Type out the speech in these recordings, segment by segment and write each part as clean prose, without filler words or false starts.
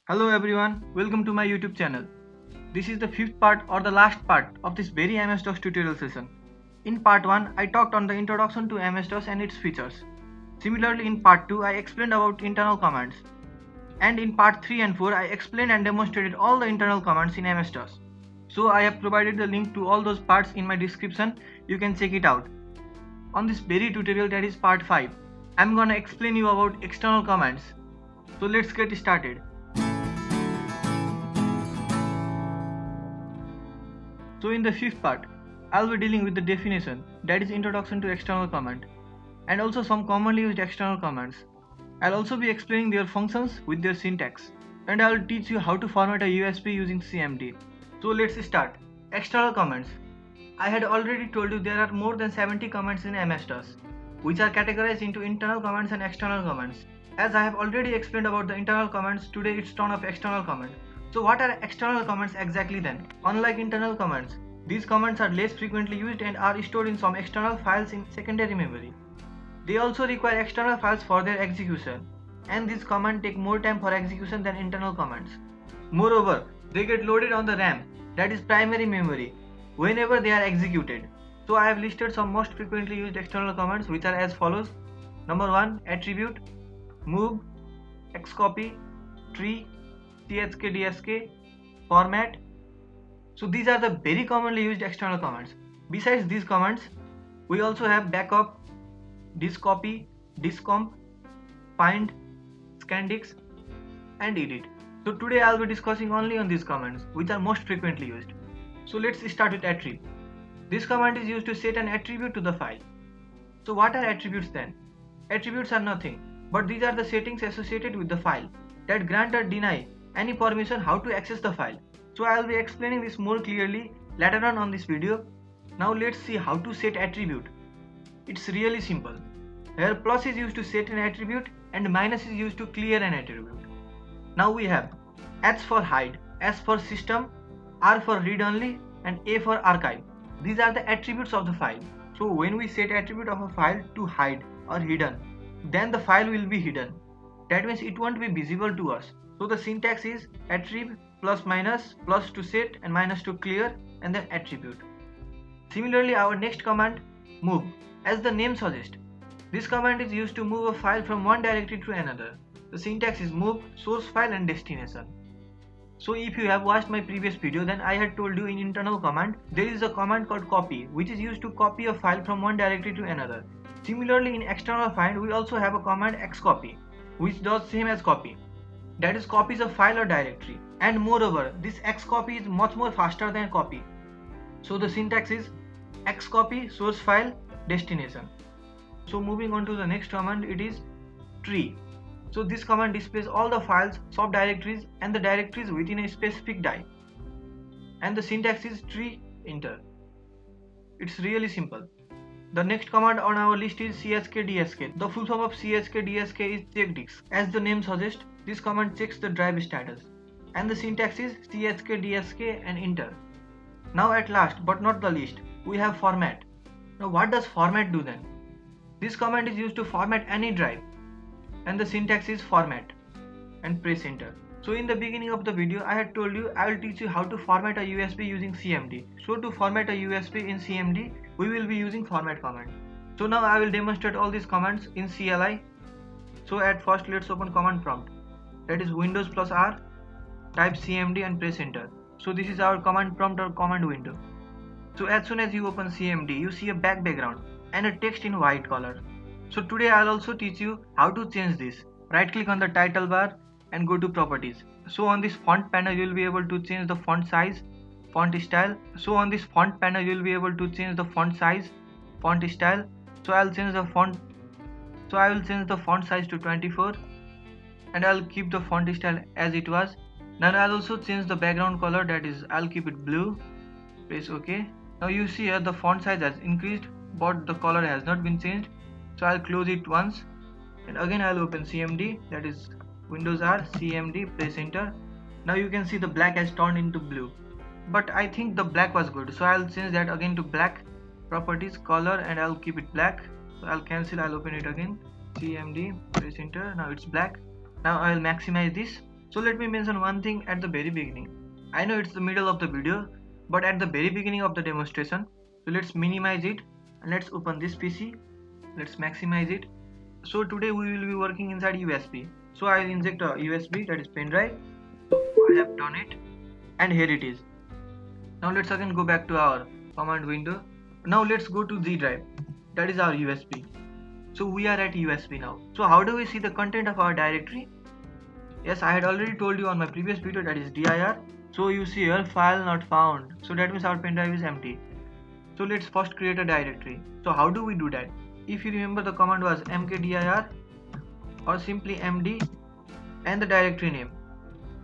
Hello everyone, welcome to my YouTube channel. This is the fifth part or the last part of this very MS-DOS tutorial session. In part 1, I talked on the introduction to MS-DOS and its features. Similarly, in part 2, I explained about internal commands. And in part 3 and 4, I explained and demonstrated all the internal commands in MS-DOS. So I have provided the link to all those parts in my description, you can check it out. On this very tutorial, that is part 5, I'm gonna explain you about external commands. So let's get started. So in the fifth part, I'll be dealing with the definition, that is introduction to external command, and also some commonly used external commands. I'll also be explaining their functions with their syntax, and I'll teach you how to format a USB using CMD. So let's start. External commands. I had already told you there are more than 70 commands in MS-DOS, which are categorized into internal commands and external commands. As I have already explained about the internal commands, today it's turn of external command. So what are external commands exactly then? Unlike internal commands, these commands are less frequently used and are stored in some external files in secondary memory. They also require external files for their execution, and these commands take more time for execution than internal commands. Moreover, they get loaded on the RAM, that is primary memory, whenever they are executed. So I have listed some most frequently used external commands which are as follows. Number 1, attribute, move, xcopy, tree, chkdsk, format. So these are the very commonly used external commands. Besides these commands, we also have backup, disscopy, disscomp, find, scandix, and edit. So today I'll be discussing only on these commands which are most frequently used. So let's start with attribute. This command is used to set an attribute to the file. So what are attributes then? Attributes are nothing, but these are the settings associated with the file that grant or deny any permission how to access the file. So I will be explaining this more clearly later on this video. Now let's see how to set attribute. It's really simple. Here plus is used to set an attribute and minus is used to clear an attribute. Now we have H for hide, S for system, R for read only, and A for archive. These are the attributes of the file. So when we set attribute of a file to hide or hidden, then the file will be hidden. That means it won't be visible to us. So the syntax is attrib plus minus, plus to set and minus to clear, and then attribute. Similarly, our next command, move. As the name suggests, this command is used to move a file from one directory to another. The syntax is move, source file, and destination. So if you have watched my previous video, then I had told you in internal command there is a command called copy, which is used to copy a file from one directory to another. Similarly, in external find we also have a command xcopy, which does same as copy, that is copies a file or directory. And moreover, this xcopy is much more faster than copy. So the syntax is xcopy, source file, destination. So moving on to the next command, it is tree. So this command displays all the files, subdirectories, and the directories within a specific die. And the syntax is tree enter. It's really simple. The next command on our list is chkdsk. The full form of chkdsk is check disk. As the name suggests, this command checks the drive status. And the syntax is chkdsk and enter. Now at last but not the least, we have format. Now what does format do then? This command is used to format any drive, and the syntax is format and press enter. So in the beginning of the video I had told you I will teach you how to format a USB using CMD. So to format a USB in CMD we will be using format command. So now I will demonstrate all these commands in CLI. So at first let's open command prompt, that is Windows plus R, type CMD and press enter. So this is our command prompt or command window. So as soon as you open CMD you see a background and a text in white color. So today I'll also teach you how to change this. Right click on the title bar and go to properties. So on this font panel you will be able to change the font size, font style. So on this font panel you will be able to change the font size, font style. So I will change the font size to 24 and I'll keep the font style as it was. Now I'll also change the background color, that is I'll keep it blue. Press OK. Now you see here the font size has increased but the color has not been changed. So I'll close it once and again I'll open CMD, that is Windows R, CMD, press enter. Now you can see the black has turned into blue, but I think the black was good, so I'll change that again to black. Properties, color, and I'll keep it black. So I'll cancel, I'll open it again, CMD, press enter. Now it's black. Now I'll maximize this. So let me mention one thing at the very beginning. I know it's the middle of the video, but at the very beginning of the demonstration, so let's minimize it and let's open this PC. Let's maximize it. So today we will be working inside USB. So I will inject a USB, that is pen drive. So I have done it and here it is. Now let's again go back to our command window. Now let's go to Z drive, that is our USB. So we are at USB now. So how do we see the content of our directory? Yes, I had already told you on my previous video, that is dir. So you see here file not found. So that means our pen drive is empty. So let's first create a directory. So how do we do that? If you remember, the command was mkdir or simply md and the directory name,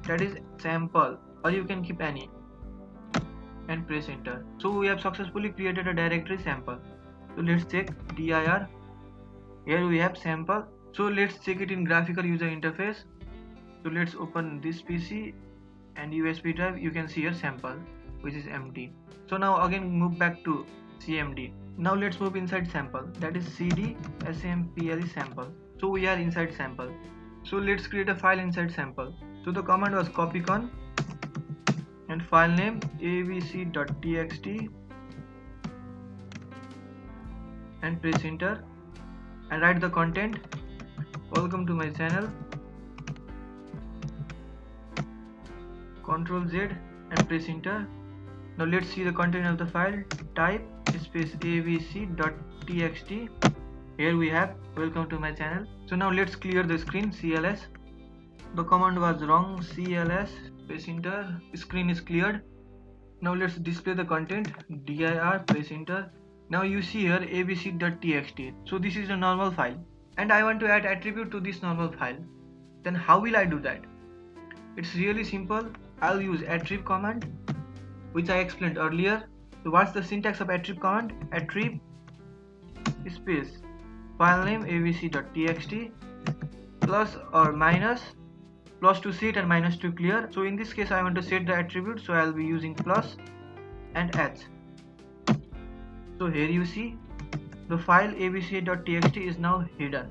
that is sample, or you can keep any, and press enter. So we have successfully created a directory sample. So let's check dir. Here we have sample. So let's check it in graphical user interface. So let's open this PC and USB drive. You can see here sample, which is empty. So now again move back to cmd. Now let's move inside sample, that is cd sample sample. So we are inside sample. So let's create a file inside sample. So the command was copycon and file name abc.txt and press enter and write the content. Welcome to my channel. Ctrl Z and press enter. Now let's see the content of the file. Type space abc.txt. Here we have welcome to my channel. So now let's clear the screen. CLS. The command was wrong. CLS. Press enter. Screen is cleared. Now let's display the content. dir. Press enter. Now you see here abc.txt. So this is a normal file and I want to add attribute to this normal file. Then how will I do that? It's really simple. I'll use attrib command, which I explained earlier. So what's the syntax of attrib command? Attrib space file name abc.txt plus or minus, plus to set and minus to clear. So in this case I want to set the attribute, so I'll be using plus and h. So here you see the file abc.txt is now hidden.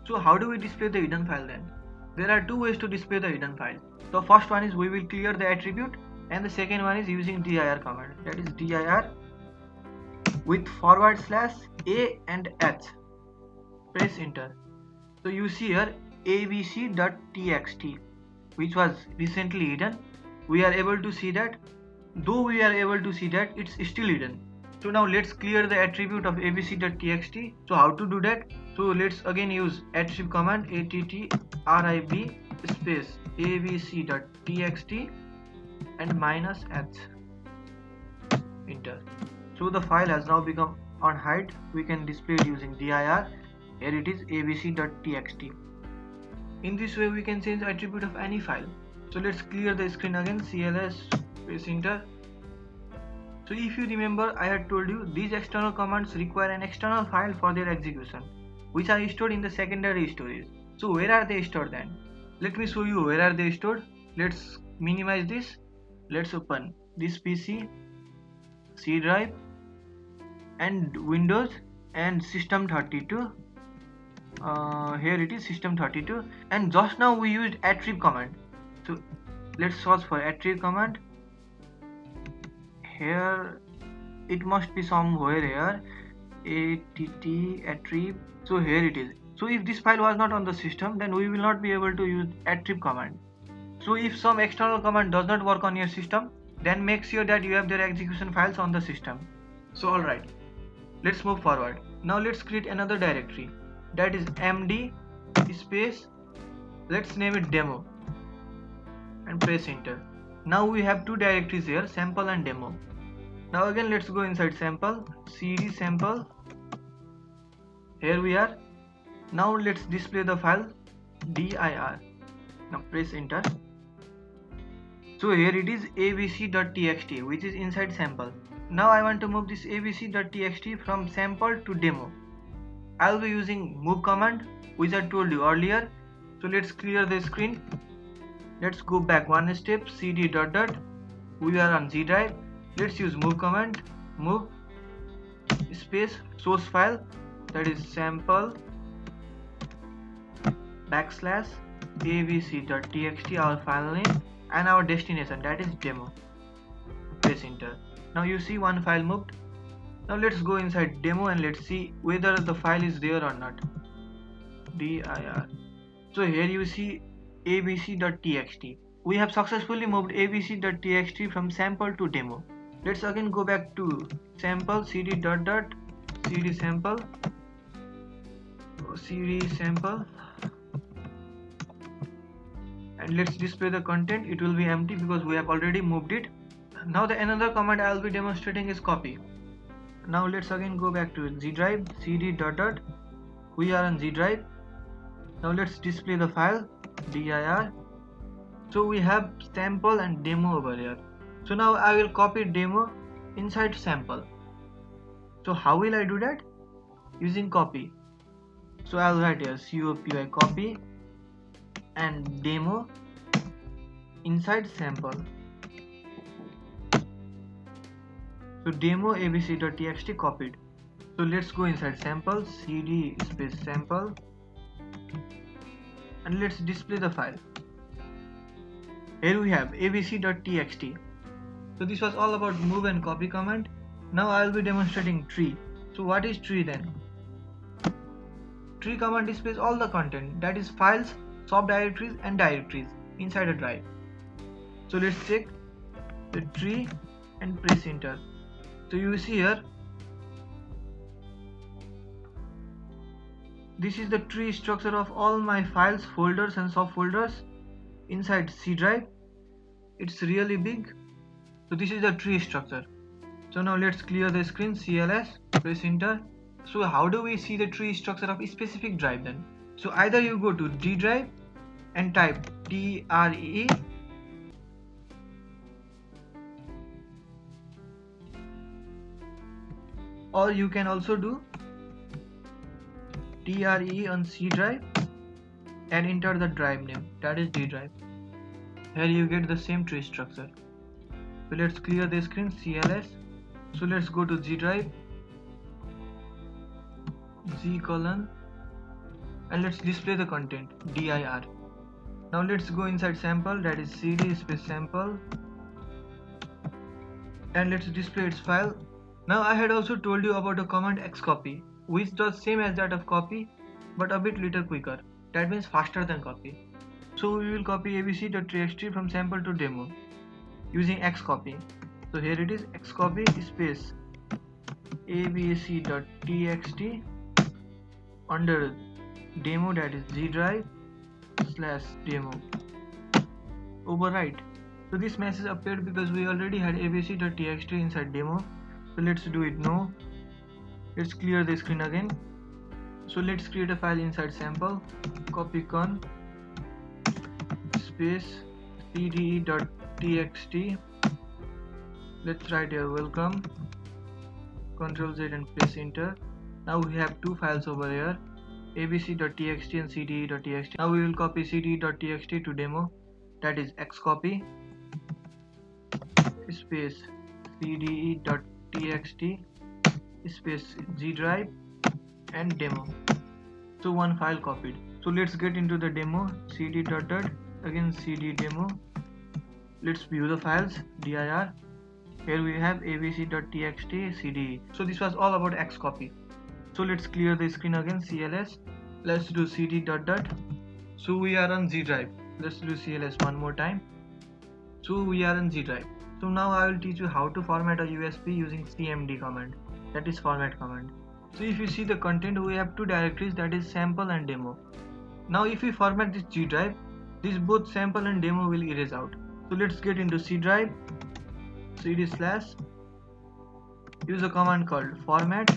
So how do we display the hidden file then? There are two ways to display the hidden file. The first one is we will clear the attribute and the second one is using dir command, that is dir with /a and h. Press enter. So you see here abc.txt, which was recently hidden. We are able to see that. Though we are able to see that, it's still hidden. So now let's clear the attribute of abc.txt. So how to do that? So let's again use attrib command attrib space abc.txt and minus h. Enter. So the file has now become on hide. We can display it using dir. Here it is abc.txt. In this way we can change attribute of any file. So let's clear the screen again. CLS, press enter. So if you remember, I had told you these external commands require an external file for their execution, which are stored in the secondary storage. So where are they stored then? Let me show you where are they stored. Let's minimize this. Let's open this PC, C drive and Windows and System32. Here it is System32, and just now we used attrib command. So let's search for attrib command. Here it must be somewhere here, attrib. So here it is. So if this file was not on the system, then we will not be able to use attrib command. So if some external command does not work on your system, then make sure that you have their execution files on the system. So alright, let's move forward. Now let's create another directory, that is md space, let's name it demo and press enter. Now we have two directories here, sample and demo. Now again let's go inside sample, cd sample. Here we are. Now let's display the file dir. Now press enter. So here it is abc.txt, which is inside sample. Now I want to move this abc.txt from sample to demo. I'll be using move command, which I told you earlier. So let's clear the screen. Let's go back one step, cd ... We are on Z drive. Let's use move command, move space source file, that is sample \, abc.txt, our file name, and our destination, that is demo. Press enter. Now you see one file moved. Now let's go inside demo and let's see whether the file is there or not. dir. So here you see abc.txt. We have successfully moved abc.txt from sample to demo. Let's again go back to sample cd cd sample and let's display the content. It will be empty because we have already moved it. Now the another command I will be demonstrating is copy. Now let's again go back to Z drive cd . We are on Z drive. Now let's display the file dir. So we have sample and demo over here. So now I will copy demo inside sample. So how will I do that? Using copy. So I'll write here copy and demo inside sample. So demo abc.txt copied. So let's go inside sample cd space sample and let's display the file. Here we have abc.txt. So this was all about move and copy command. Now I will be demonstrating tree. So what is tree then? Tree command displays all the content, that is files, subdirectories and directories inside a drive. So let's check the tree and press enter. So you see here, this is the tree structure of all my files, folders and subfolders inside C drive. It's really big. So this is the tree structure. So now let's clear the screen, CLS, press enter. So how do we see the tree structure of a specific drive then? So either you go to D drive and type TRE or you can also do TRE on C drive and enter the drive name, that is D drive. Here you get the same tree structure. So let's clear the screen, CLS. So let's go to Z drive, Z colon, and let's display the content, dir. Now let's go inside sample, that is cd space sample, and let's display its file. Now I had also told you about the command xcopy, which does same as that of copy but a bit little quicker. That means faster than copy. So we will copy abc.txt from sample to demo using xcopy. So here it is, xcopy space abc.txt under demo, that is Z drive / demo. Overwrite. So this message appeared because we already had abc.txt inside demo. So let's do it now. Let's clear the screen again. So let's create a file inside sample, copy con space cde.txt. Let's write here welcome, Ctrl Z and press enter. Now we have two files over here, abc.txt and cde.txt. Now we will copy cde.txt to demo, that is xcopy space cde.txt space Z drive and demo. So one file copied. So let's get into the demo, cd again cd demo. Let's view the files, dir. Here we have abc.txt cde. So this was all about xcopy. So let's clear the screen again, CLS. Let's do cd . So we are on Z drive. Let's do CLS one more time. So we are on Z drive. So now I will teach you how to format a USB using cmd command, that is format command. So if you see the content, we have two directories, that is sample and demo. Now if we format this G drive, this both sample and demo will erase out. So let's get into C drive, cd / use a command called format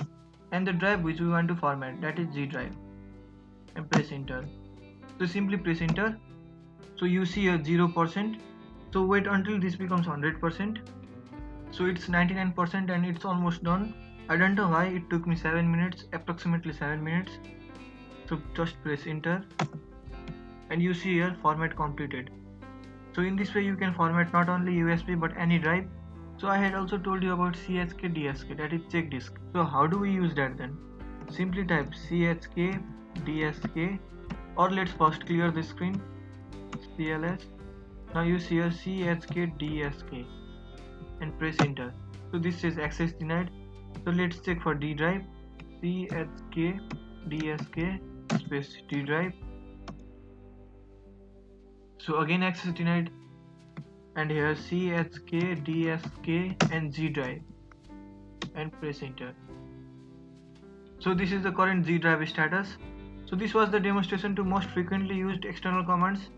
and the drive which we want to format, that is Z drive, and press enter. So simply press enter. So you see a 0%. So wait until this becomes 100%. So it's 99% and it's almost done. I don't know why it took me 7 minutes, approximately 7 minutes. So just press enter and you see here format completed. So in this way you can format not only USB but any drive. So I had also told you about chk dsk, that is check disk. So how do we use that then? Simply type chk dsk, or let's first clear the screen. CLS. Now use here chkdsk and press enter. So this says access denied. So let's check for D drive. chkdsk space D drive. So again access denied, and here chkdsk and Z drive and press enter. So this is the current Z drive status. So this was the demonstration to most frequently used external commands.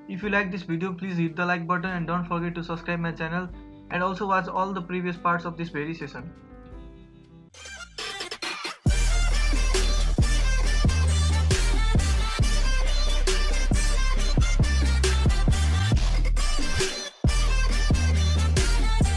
If you like this video, please hit the like button and don't forget to subscribe my channel, and also watch all the previous parts of this very session.